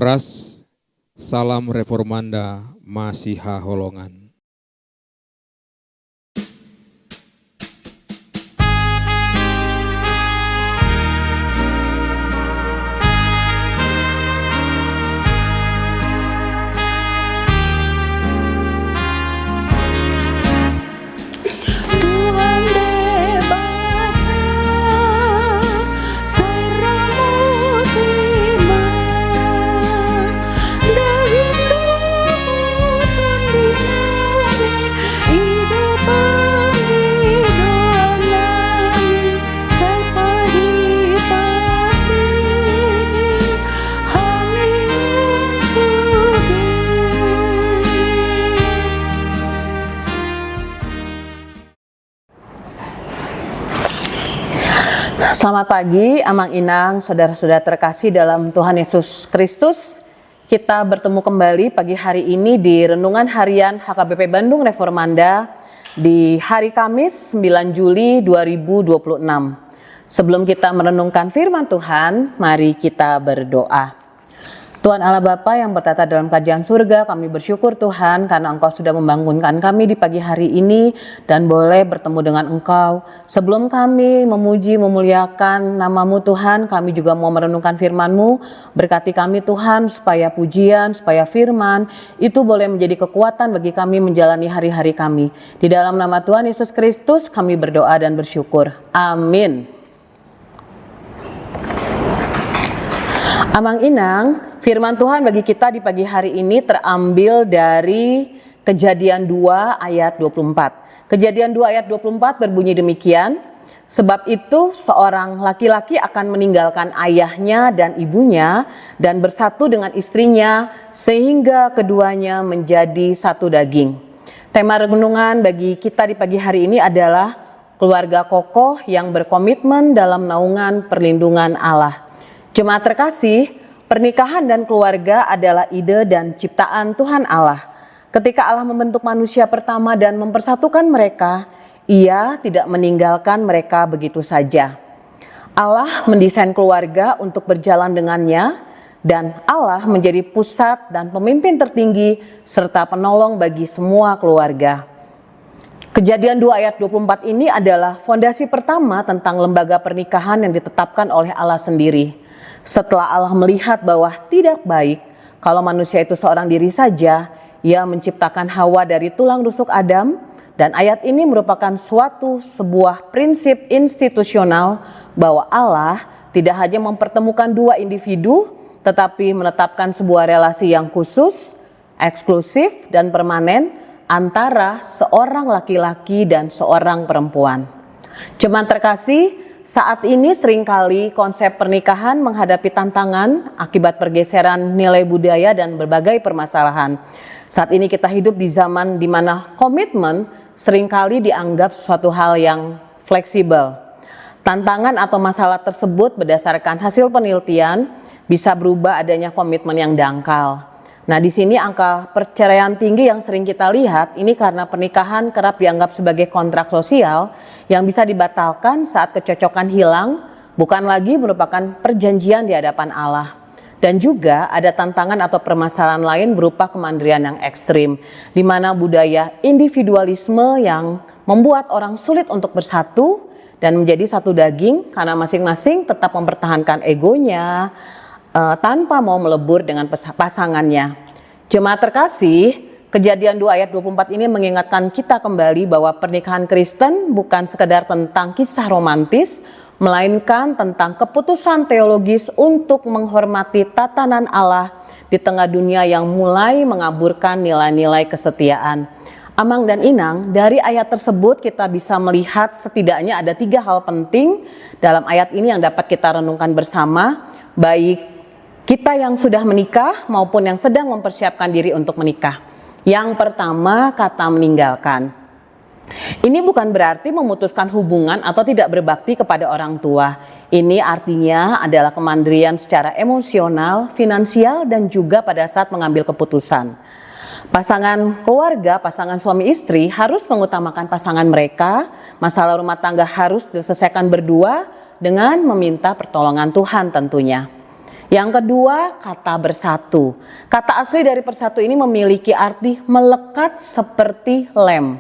Oras, salam reformanda Masiha Holongan. Selamat pagi, Amang Inang, saudara-saudara terkasih dalam Tuhan Yesus Kristus. Kita bertemu kembali pagi hari ini di Renungan Harian HKBP Bandung Reformanda di hari Kamis 9 Juli 2026. Sebelum kita merenungkan firman Tuhan, mari kita berdoa. Tuhan Allah Bapa yang bertata dalam kerajaan surga, kami bersyukur Tuhan karena Engkau sudah membangunkan kami di pagi hari ini dan boleh bertemu dengan Engkau. Sebelum kami memuji, memuliakan nama-Mu Tuhan, kami juga mau merenungkan firman-Mu. Berkati kami Tuhan supaya pujian, supaya firman itu boleh menjadi kekuatan bagi kami menjalani hari-hari kami. Di dalam nama Tuhan Yesus Kristus kami berdoa dan bersyukur. Amin. Amang Inang, firman Tuhan bagi kita di pagi hari ini terambil dari Kejadian 2 ayat 24. Kejadian 2 ayat 24 berbunyi demikian, sebab itu seorang laki-laki akan meninggalkan ayahnya dan ibunya dan bersatu dengan istrinya sehingga keduanya menjadi satu daging. Tema renungan bagi kita di pagi hari ini adalah keluarga kokoh yang berkomitmen dalam naungan perlindungan Allah. Jemaat terkasih, pernikahan dan keluarga adalah ide dan ciptaan Tuhan Allah. Ketika Allah membentuk manusia pertama dan mempersatukan mereka, Ia tidak meninggalkan mereka begitu saja. Allah mendesain keluarga untuk berjalan dengannya, dan Allah menjadi pusat dan pemimpin tertinggi serta penolong bagi semua keluarga. Kejadian 2 ayat 24 ini adalah fondasi pertama tentang lembaga pernikahan yang ditetapkan oleh Allah sendiri. Setelah Allah melihat bahwa tidak baik kalau manusia itu seorang diri saja, Ia menciptakan Hawa dari tulang rusuk Adam, dan ayat ini merupakan sebuah prinsip institusional bahwa Allah tidak hanya mempertemukan dua individu, tetapi menetapkan sebuah relasi yang khusus, eksklusif, dan permanen antara seorang laki-laki dan seorang perempuan. Jemaat terkasih, saat ini seringkali konsep pernikahan menghadapi tantangan akibat pergeseran nilai budaya dan berbagai permasalahan. Saat ini kita hidup di zaman di mana komitmen seringkali dianggap suatu hal yang fleksibel. Tantangan atau masalah tersebut berdasarkan hasil penelitian bisa berubah adanya komitmen yang dangkal. Nah, di sini angka perceraian tinggi yang sering kita lihat ini karena pernikahan kerap dianggap sebagai kontrak sosial yang bisa dibatalkan saat kecocokan hilang, bukan lagi merupakan perjanjian di hadapan Allah. Dan juga ada tantangan atau permasalahan lain berupa kemandirian yang ekstrim, di mana budaya individualisme yang membuat orang sulit untuk bersatu dan menjadi satu daging karena masing-masing tetap mempertahankan egonya, tanpa mau melebur dengan pasangannya. Jemaat terkasih, Kejadian 2 ayat 24 ini mengingatkan kita kembali bahwa pernikahan Kristen bukan sekedar tentang kisah romantis, melainkan tentang keputusan teologis untuk menghormati tatanan Allah di tengah dunia yang mulai mengaburkan nilai-nilai kesetiaan. Amang dan Inang, dari ayat tersebut kita bisa melihat setidaknya ada 3 hal penting dalam ayat ini yang dapat kita renungkan bersama, baik kita yang sudah menikah maupun yang sedang mempersiapkan diri untuk menikah. Yang pertama, kata meninggalkan. Ini bukan berarti memutuskan hubungan atau tidak berbakti kepada orang tua. Ini artinya adalah kemandirian secara emosional, finansial, dan juga pada saat mengambil keputusan. Pasangan keluarga, pasangan suami istri harus mengutamakan pasangan mereka. Masalah rumah tangga harus diselesaikan berdua dengan meminta pertolongan Tuhan tentunya. Yang kedua, kata bersatu. Kata asli dari persatu ini memiliki arti melekat seperti lem.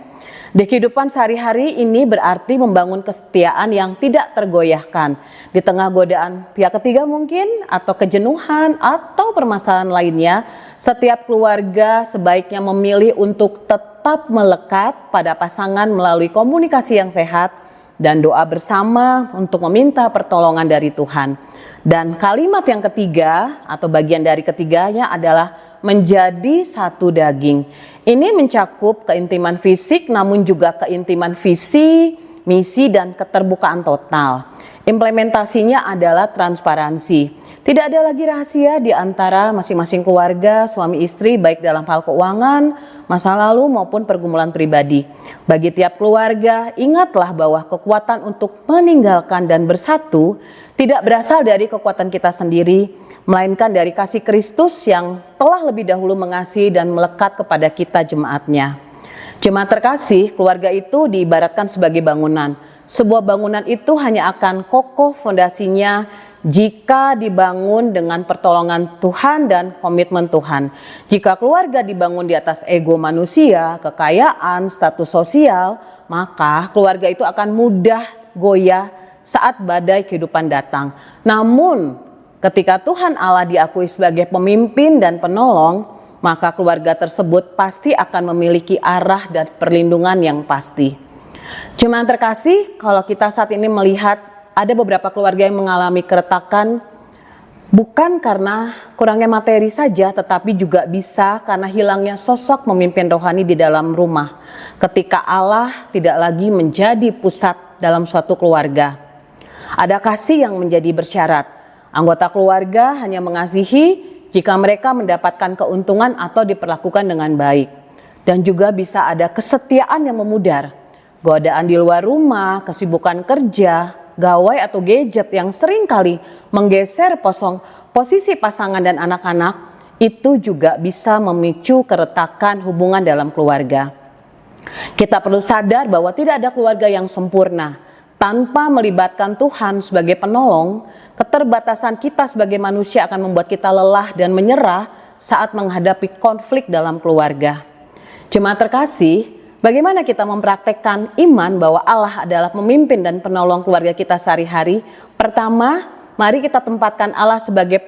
Di kehidupan sehari-hari ini berarti membangun kesetiaan yang tidak tergoyahkan. Di tengah godaan pihak ketiga mungkin, atau kejenuhan, atau permasalahan lainnya, setiap keluarga sebaiknya memilih untuk tetap melekat pada pasangan melalui komunikasi yang sehat dan doa bersama untuk meminta pertolongan dari Tuhan. Dan kalimat yang ketiga atau bagian dari ketiganya adalah menjadi satu daging. Ini mencakup keintiman fisik namun juga keintiman visi, misi dan keterbukaan total. Implementasinya adalah transparansi. Tidak ada lagi rahasia di antara masing-masing keluarga, suami istri, baik dalam hal keuangan, masa lalu maupun pergumulan pribadi. Bagi tiap keluarga, ingatlah bahwa kekuatan untuk meninggalkan dan bersatu tidak berasal dari kekuatan kita sendiri, melainkan dari kasih Kristus yang telah lebih dahulu mengasihi dan melekat kepada kita jemaatnya. Jemaat terkasih, keluarga itu diibaratkan sebagai bangunan. Sebuah bangunan itu hanya akan kokoh fondasinya jika dibangun dengan pertolongan Tuhan dan komitmen Tuhan. Jika keluarga dibangun di atas ego manusia, kekayaan, status sosial, maka keluarga itu akan mudah goyah saat badai kehidupan datang. Namun, ketika Tuhan Allah diakui sebagai pemimpin dan penolong, maka keluarga tersebut pasti akan memiliki arah dan perlindungan yang pasti. Jemaat terkasih, kalau kita saat ini melihat ada beberapa keluarga yang mengalami keretakan, bukan karena kurangnya materi saja, tetapi juga bisa karena hilangnya sosok pemimpin rohani di dalam rumah. Ketika Allah tidak lagi menjadi pusat dalam suatu keluarga, ada kasih yang menjadi bersyarat. Anggota keluarga hanya mengasihi jika mereka mendapatkan keuntungan atau diperlakukan dengan baik. Dan juga bisa ada kesetiaan yang memudar. Godaan di luar rumah, kesibukan kerja, gawai atau gadget yang sering kali menggeser posisi pasangan dan anak-anak, itu juga bisa memicu keretakan hubungan dalam keluarga. Kita perlu sadar bahwa tidak ada keluarga yang sempurna. Tanpa melibatkan Tuhan sebagai penolong, keterbatasan kita sebagai manusia akan membuat kita lelah dan menyerah saat menghadapi konflik dalam keluarga. Jemaat terkasih, bagaimana kita mempraktekkan iman bahwa Allah adalah pemimpin dan penolong keluarga kita sehari-hari? Pertama, mari kita tempatkan Allah sebagai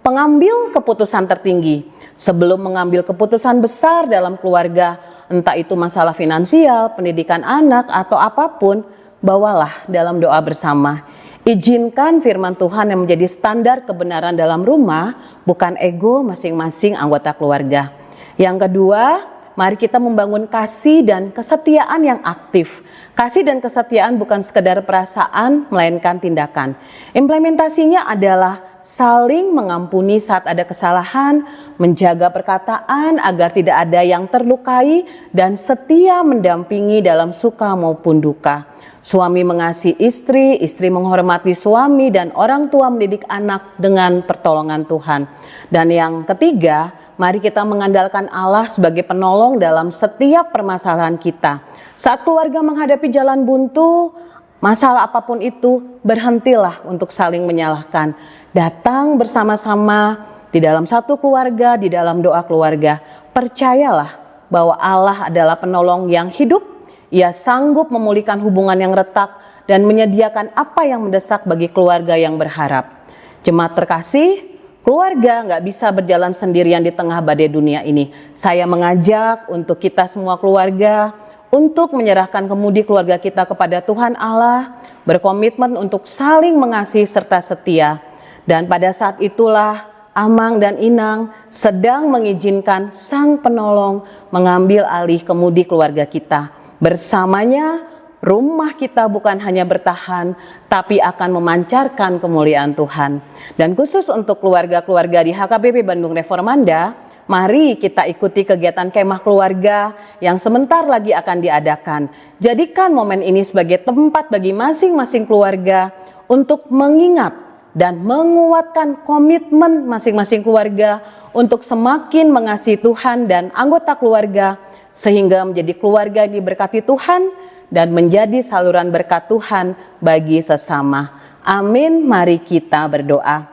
pengambil keputusan tertinggi. Sebelum mengambil keputusan besar dalam keluarga, entah itu masalah finansial, pendidikan anak, atau apapun, bawalah dalam doa bersama. Izinkan firman Tuhan yang menjadi standar kebenaran dalam rumah, bukan ego masing-masing anggota keluarga. Yang kedua, mari kita membangun kasih dan kesetiaan yang aktif. Kasih dan kesetiaan bukan sekedar perasaan, melainkan tindakan. Implementasinya adalah saling mengampuni saat ada kesalahan, menjaga perkataan agar tidak ada yang terlukai, dan setia mendampingi dalam suka maupun duka. Suami mengasihi istri, istri menghormati suami, dan orang tua mendidik anak dengan pertolongan Tuhan. Dan yang ketiga, mari kita mengandalkan Allah sebagai penolong dalam setiap permasalahan kita. Saat keluarga menghadapi jalan buntu, masalah apapun itu, berhentilah untuk saling menyalahkan. Datang bersama-sama di dalam satu keluarga, di dalam doa keluarga. Percayalah bahwa Allah adalah penolong yang hidup. Ia sanggup memulihkan hubungan yang retak dan menyediakan apa yang mendesak bagi keluarga yang berharap. Jemaat terkasih, keluarga nggak bisa berjalan sendirian di tengah badai dunia ini. Saya mengajak untuk kita semua keluarga untuk menyerahkan kemudi keluarga kita kepada Tuhan Allah, berkomitmen untuk saling mengasihi serta setia. Dan pada saat itulah Amang dan Inang sedang mengizinkan Sang Penolong mengambil alih kemudi keluarga kita. Bersamanya, rumah kita bukan hanya bertahan, tapi akan memancarkan kemuliaan Tuhan. Dan khusus untuk keluarga-keluarga di HKBP Bandung Reformanda, mari kita ikuti kegiatan kemah keluarga yang sebentar lagi akan diadakan. Jadikan momen ini sebagai tempat bagi masing-masing keluarga untuk mengingat dan menguatkan komitmen masing-masing keluarga untuk semakin mengasihi Tuhan dan anggota keluarga, sehingga menjadi keluarga yang diberkati Tuhan dan menjadi saluran berkat Tuhan bagi sesama. Amin. Mari kita berdoa.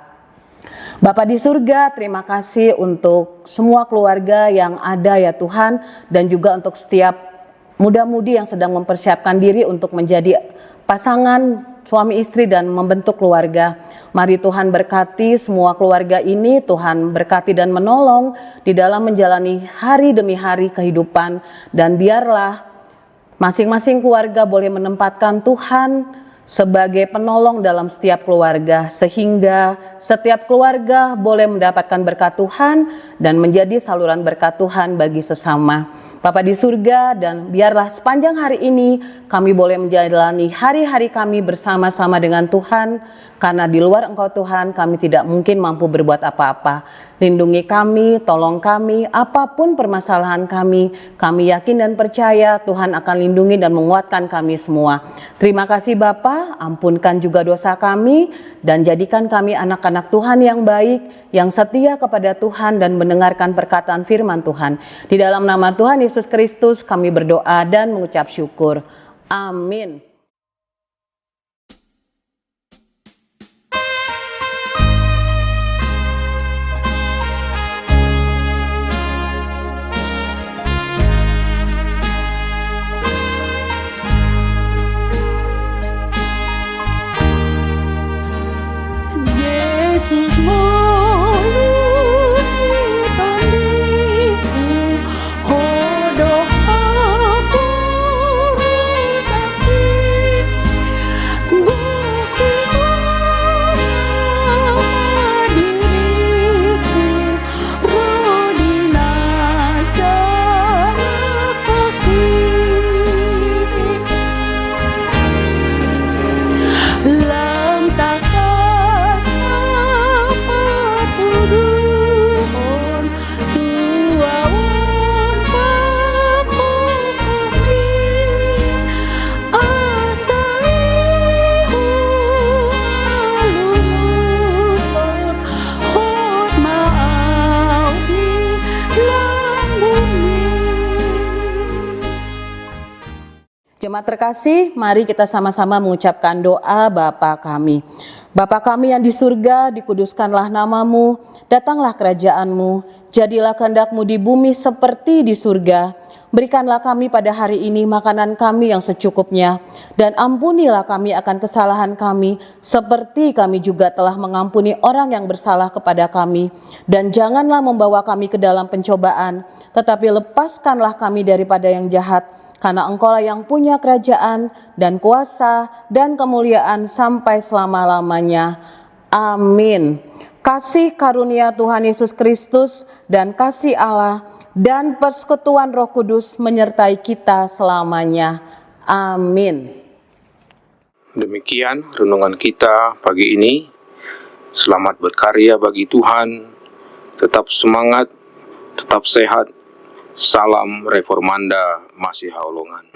Bapa di surga, terima kasih untuk semua keluarga yang ada ya Tuhan, dan juga untuk setiap muda-mudi yang sedang mempersiapkan diri untuk menjadi pasangan suami istri dan membentuk keluarga. Mari Tuhan berkati semua keluarga ini, Tuhan berkati dan menolong di dalam menjalani hari demi hari kehidupan, dan biarlah masing-masing keluarga boleh menempatkan Tuhan sebagai penolong dalam setiap keluarga, sehingga setiap keluarga boleh mendapatkan berkat Tuhan dan menjadi saluran berkat Tuhan bagi sesama. Bapa di surga, dan biarlah sepanjang hari ini kami boleh menjalani hari-hari kami bersama-sama dengan Tuhan, karena di luar Engkau Tuhan kami tidak mungkin mampu berbuat apa-apa. Lindungi kami, tolong kami, apapun permasalahan kami yakin dan percaya Tuhan akan lindungi dan menguatkan kami semua. Terima kasih Bapa, ampunkan juga dosa kami, dan jadikan kami anak-anak Tuhan yang baik, yang setia kepada Tuhan dan mendengarkan perkataan firman Tuhan. Di dalam nama Tuhan Yesus Kristus kami berdoa dan mengucap syukur. Amin. Jemaat terkasih, mari kita sama-sama mengucapkan doa Bapa kami. Bapa kami yang di surga, dikuduskanlah namamu, datanglah kerajaanmu, jadilah kehendak-mu di bumi seperti di surga. Berikanlah kami pada hari ini makanan kami yang secukupnya, dan ampunilah kami akan kesalahan kami, seperti kami juga telah mengampuni orang yang bersalah kepada kami. Dan janganlah membawa kami ke dalam pencobaan, tetapi lepaskanlah kami daripada yang jahat, karena Engkaulah yang punya kerajaan dan kuasa dan kemuliaan sampai selama-lamanya. Amin. Kasih karunia Tuhan Yesus Kristus dan kasih Allah dan persekutuan Roh Kudus menyertai kita selamanya. Amin. Demikian renungan kita pagi ini. Selamat berkarya bagi Tuhan. Tetap semangat, tetap sehat. Salam Reformanda Masiha Holongan.